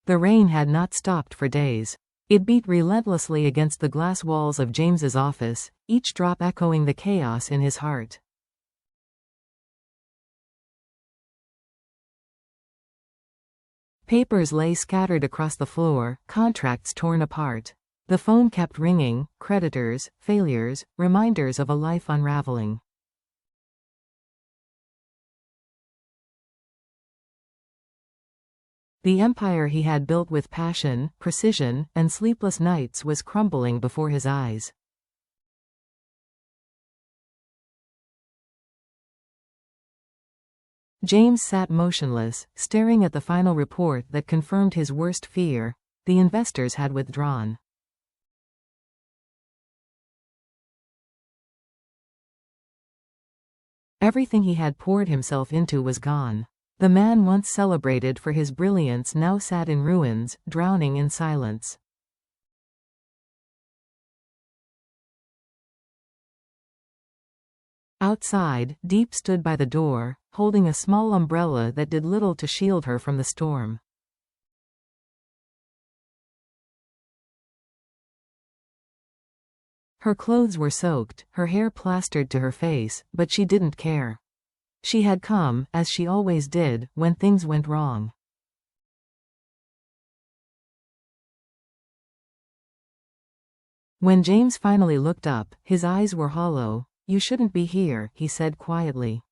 The rain had not stopped for days. It beat relentlessly against the glass walls of James's office, each drop echoing the chaos in his heart. Papers lay scattered across the floor, contracts torn apart. The phone kept ringing, creditors, failures, reminders of a life unraveling. The empire he had built with passion, precision, and sleepless nights was crumbling before his eyes. James sat motionless, staring at the final report that confirmed his worst fear: the investors had withdrawn. Everything he had poured himself into was gone. The man once celebrated for his brilliance now sat in ruins, drowning in silence. Outside, Diep stood by the door, holding a small umbrella that did little to shield her from the storm. Her clothes were soaked, her hair plastered to her face, but she didn't care. She had come, as she always did, when things went wrong. When James finally looked up, his eyes were hollow. "You shouldn't be here," he said quietly.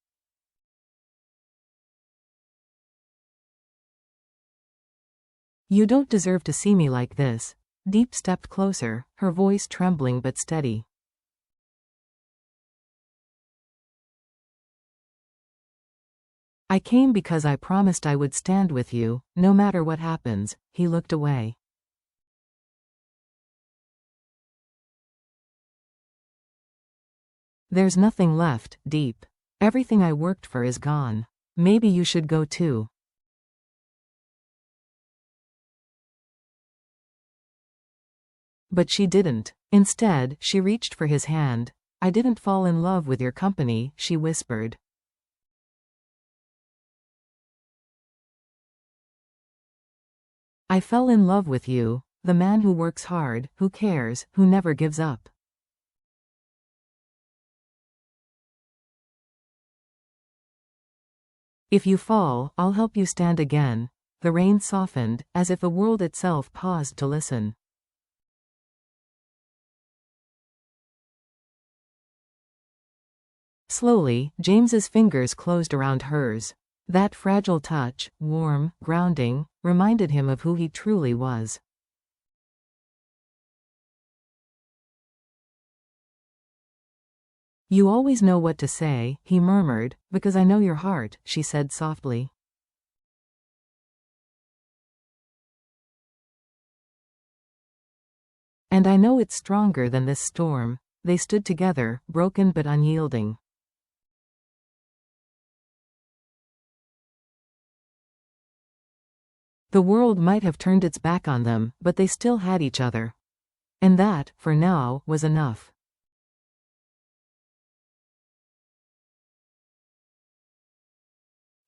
"You don't deserve to see me like this." Diep stepped closer, her voice trembling but steady. "I came because I promised I would stand with you, no matter what happens." He looked away. "There's nothing left, Diep. Everything I worked for is gone. Maybe you should go too." But she didn't. Instead, she reached for his hand. "I didn't fall in love with your company," she whispered. "I fell in love with you, the man who works hard, who cares, who never gives up." "If you fall, I'll help you stand again." The rain softened, as if the world itself paused to listen. Slowly, James's fingers closed around hers. That fragile touch, warm, grounding, reminded him of who he truly was. "You always know what to say," he murmured. "Because I know your heart," she said softly. "And I know it's stronger than this storm." They stood together, broken but unyielding. The world might have turned its back on them, but they still had each other. And that, for now, was enough.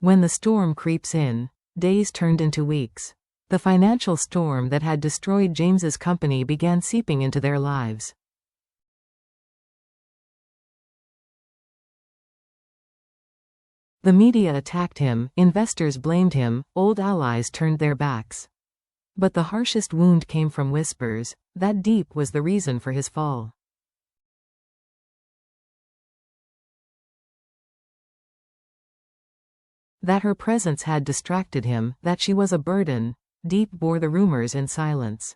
When the storm creeps in, days turned into weeks. The financial storm that had destroyed James's company began seeping into their lives. The media attacked him, investors blamed him, old allies turned their backs. But the harshest wound came from whispers that Diep was the reason for his fall. That her presence had distracted him, that she was a burden. Diep bore the rumors in silence.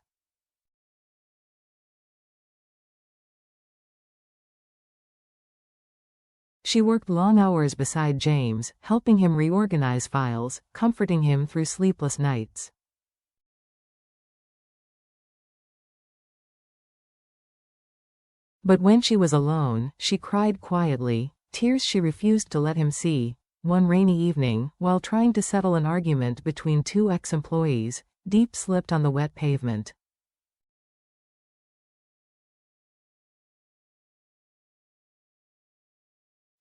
She worked long hours beside James, helping him reorganize files, comforting him through sleepless nights. But when she was alone, she cried quietly, tears she refused to let him see. One rainy evening, while trying to settle an argument between two ex-employees, Diep slipped on the wet pavement.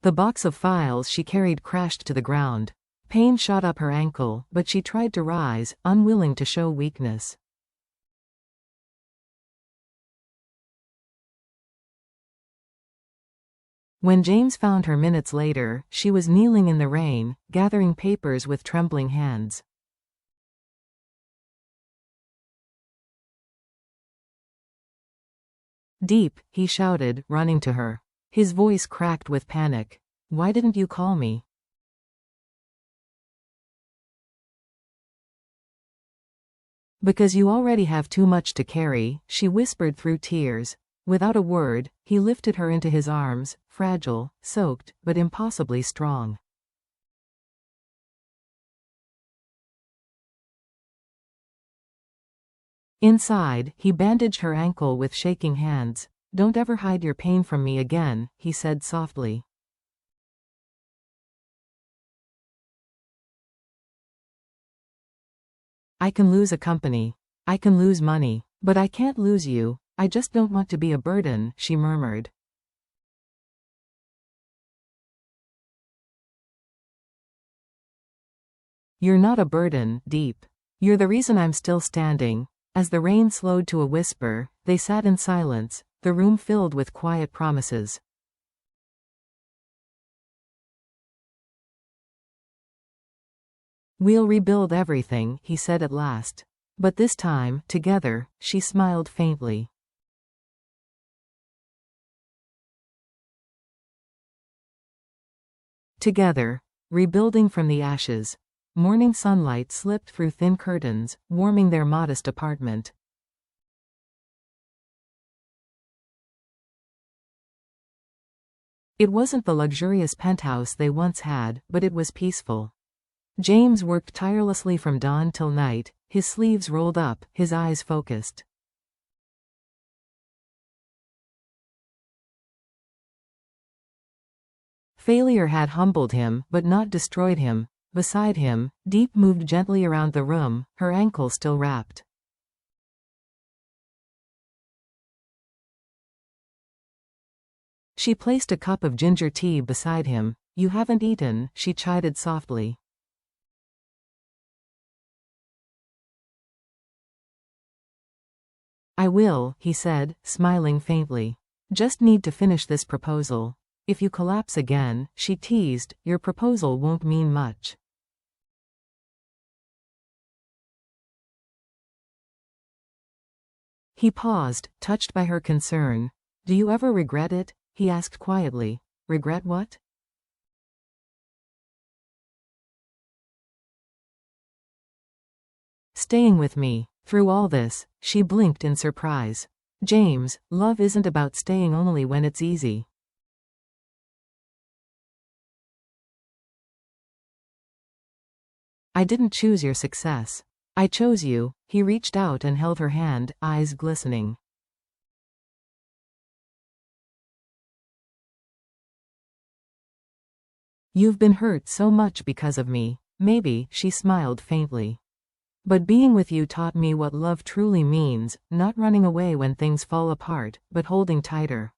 The box of files she carried crashed to the ground. Pain shot up her ankle, but she tried to rise, unwilling to show weakness. When James found her minutes later, she was kneeling in the rain, gathering papers with trembling hands. "Diep," he shouted, running to her. His voice cracked with panic. "Why didn't you call me?" "Because you already have too much to carry," she whispered through tears. Without a word, he lifted her into his arms, fragile, soaked, but impossibly strong. Inside, he bandaged her ankle with shaking hands. "Don't ever hide your pain from me again," he said softly. "I can lose a company. I can lose money. But I can't lose you. I just don't want to be a burden," she murmured. "You're not a burden, Diep. You're the reason I'm still standing." As the rain slowed to a whisper, they sat in silence, the room filled with quiet promises. "We'll rebuild everything," he said at last. "But this time, together," she smiled faintly. Together, rebuilding from the ashes. Morning sunlight slipped through thin curtains, warming their modest apartment. It wasn't the luxurious penthouse they once had, but it was peaceful. James worked tirelessly from dawn till night, his sleeves rolled up, his eyes focused. Failure had humbled him, but not destroyed him. Beside him, Diep moved gently around the room, her ankle still wrapped. She placed a cup of ginger tea beside him. "You haven't eaten," she chided softly. "I will," he said, smiling faintly. "Just need to finish this proposal. If you collapse again," she teased, "your proposal won't mean much." He paused, touched by her concern. "Do you ever regret it?" he asked quietly. "Regret what?" "Staying with me. Through all this." She blinked in surprise. "James, love isn't about staying only when it's easy." "I didn't choose your success. I chose you." He reached out and held her hand, eyes glistening. "You've been hurt so much because of me. Maybe," she smiled faintly. "But being with you taught me what love truly means, not running away when things fall apart, but holding tighter."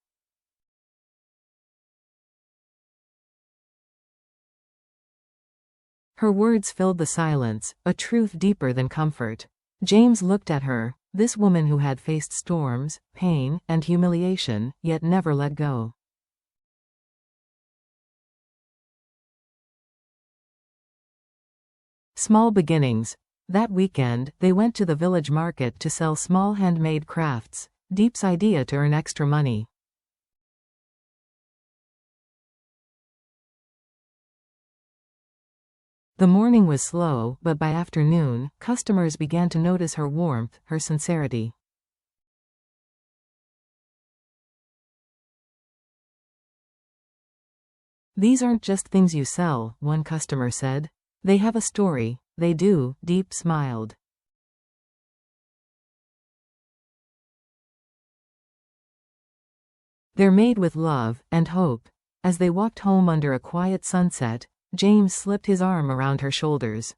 Her words filled the silence, a truth deeper than comfort. James looked at her, this woman who had faced storms, pain, and humiliation, yet never let go. Small beginnings. That weekend, they went to the village market to sell small handmade crafts. Diep's idea to earn extra money. The morning was slow, but by afternoon, customers began to notice her warmth, her sincerity. "These aren't just things you sell," one customer said. "They have a story." "They do," Diep smiled. "They're made with love and hope." As they walked home under a quiet sunset, James slipped his arm around her shoulders.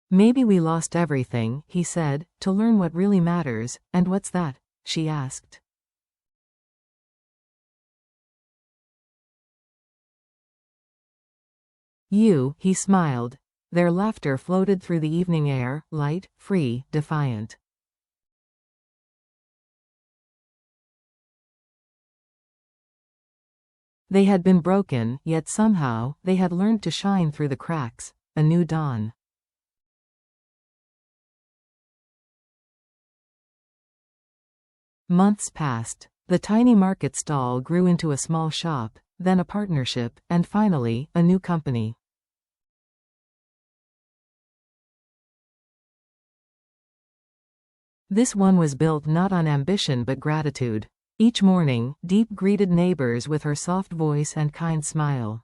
"Maybe we lost everything," he said, "to learn what really matters." "And what's that?" she asked. You, he smiled. Their laughter floated through the evening air, light, free, defiant. They had been broken, yet somehow, they had learned to shine through the cracks. A new dawn. Months passed. The tiny market stall grew into a small shop, then a partnership, and finally, a new company. This one was built not on ambition but gratitude. Each morning, Diep greeted neighbors with her soft voice and kind smile.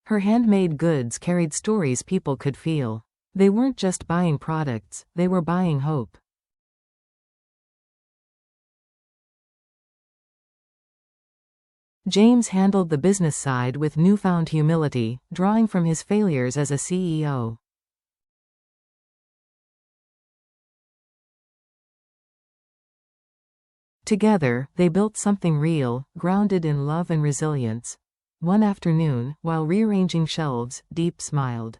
Her handmade goods carried stories people could feel. They weren't just buying products, they were buying hope. James handled the business side with newfound humility, drawing from his failures as a CEO. Together, they built something real, grounded in love and resilience. One afternoon, while rearranging shelves, Diep smiled.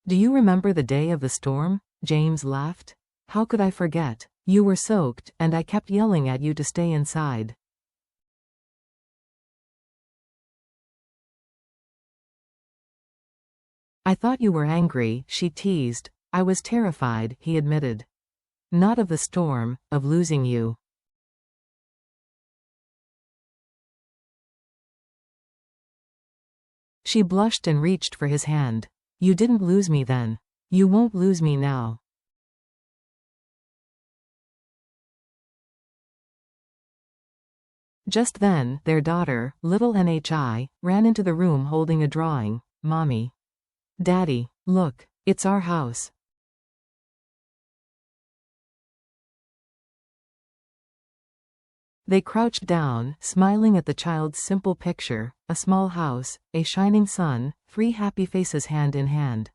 Do you remember the day of the storm? James laughed. How could I forget? You were soaked, and I kept yelling at you to stay inside. I thought you were angry, she teased. I was terrified, he admitted. Not of the storm, of losing you. She blushed and reached for his hand. You didn't lose me then. You won't lose me now. Just then, their daughter, little Nhi, ran into the room holding a drawing. Mommy. Daddy, look, it's our house. They crouched down, smiling at the child's simple picture, a small house, a shining sun, 3 happy faces hand in hand.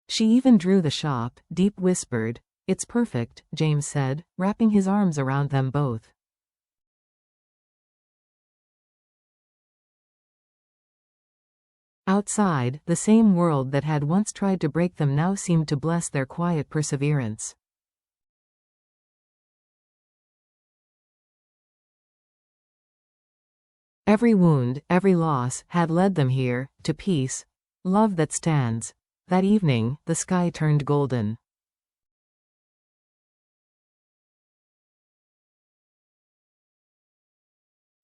She even drew the shop, Diep whispered. It's perfect, James said, wrapping his arms around them both. Outside, the same world that had once tried to break them now seemed to bless their quiet perseverance. Every wound, every loss, had led them here, to peace, love that stands. That evening, the sky turned golden.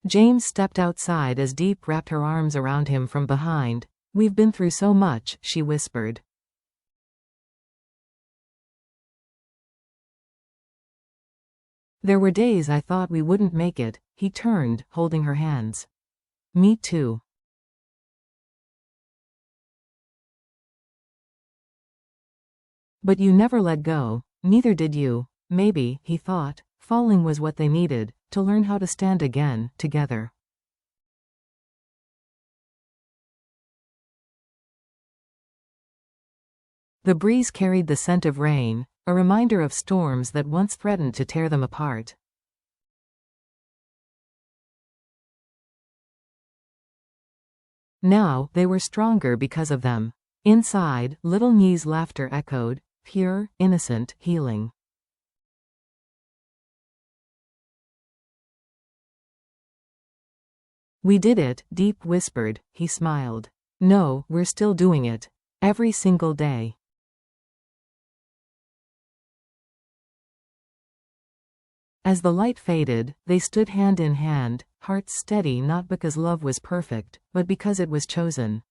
James stepped outside as Diep wrapped her arms around him from behind. We've been through so much, she whispered. There were days I thought we wouldn't make it, he turned, holding her hands. Me too. But you never let go, neither did you. Maybe, he thought, falling was what they needed, to learn how to stand again, together. The breeze carried the scent of rain, a reminder of storms that once threatened to tear them apart. Now, they were stronger because of them. Inside, little Nhi's laughter echoed, pure, innocent, healing. We did it, Diep whispered, he smiled. No, we're still doing it. Every single day. As the light faded, they stood hand in hand, hearts steady not because love was perfect, but because it was chosen.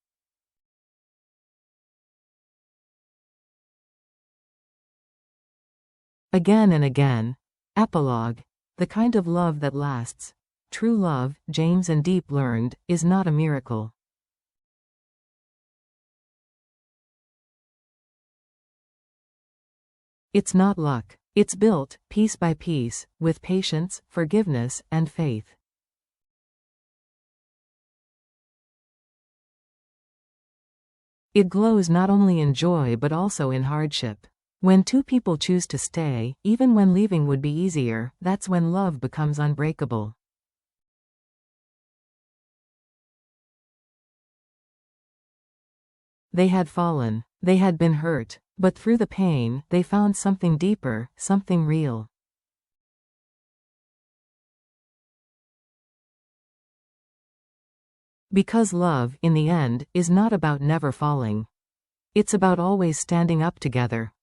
Again and again. Epilogue. The kind of love that lasts. True love, James and Diep learned, is not a miracle. It's not luck. It's built, piece by piece, with patience, forgiveness, and faith. It glows not only in joy but also in hardship. When two people choose to stay, even when leaving would be easier, that's when love becomes unbreakable. They had fallen. They had been hurt. But through the pain, they found something deeper, something real. Because love, in the end, is not about never falling. It's about always standing up together.